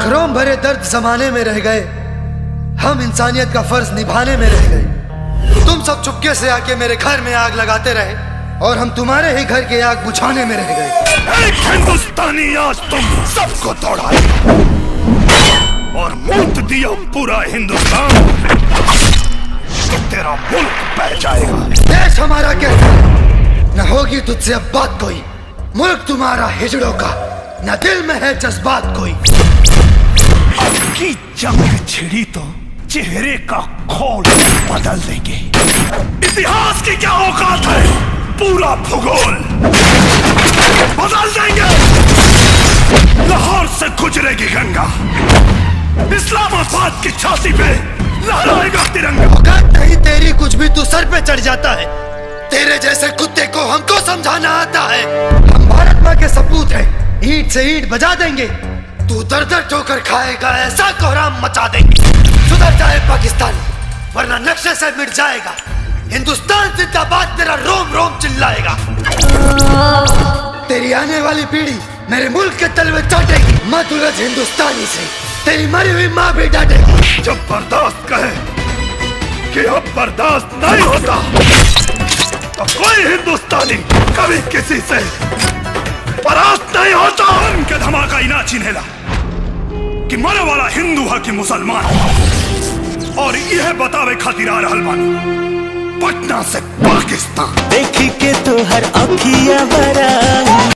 अखरों भरे दर्द जमाने में रह गए, हम इंसानियत का फर्ज निभाने में रह गए। तुम सब चुपके से आके मेरे घर में आग लगाते रहे और हम तुम्हारे ही घर के आग बुझाने में रह गए। एक हिंदुस्तानी आज तुम सबको दौड़ाए और मूत दिया पूरा हिंदुस्तान, तो तेरा मुल्क बह जाएगा। देश हमारा कहता है, न होगी तुझसे अब बात कोई। मुल्क तुम्हारा हिजड़ों का, न दिल में है जज्बात कोई। अब की जंग छिड़ी तो चेहरे का खोल बदल देंगे। इतिहास की क्या औकात है, पूरा भूगोल बदल देंगे। लाहौर से गुजरेगी गंगा, इस्लामाबाद की छाती पे लहराएगा तिरंगा। औकात नहीं तेरी कुछ भी, तू सर पे चढ़ जाता है। तेरे जैसे कुत्ते को हमको समझाना आता है। हम भारत माँ के सपूत हैं, ईंट से ईंट बजा देंगे। तू दर दर ठोकर खाएगा, ऐसा कोहराम मचा देंगे। सुधर जाए पाकिस्तान, वरना नक्शे से मिट जाएगा। हिंदुस्तान जिंदाबाद तेरा रोम रोम चिल्लाएगा। तेरी आने वाली पीढ़ी मेरे मुल्क के तलवे चाटेगी। मत उलझ हिंदुस्तानी से, तेरी मरी हुई माँ भी डांटेगी। जब बर्दाश्त कहे कि अब बर्दाश्त नहीं होता, तो कोई हिंदुस्तानी कभी किसी से परास्त नहीं होता। उनके धमाका ही ना चिन्हेला कि मरे वाला हिंदू है कि मुसलमान, और यह बतावे खातिर आ रहल बानी पटना से पाकिस्तान। देखी के तो हर अखिया बरा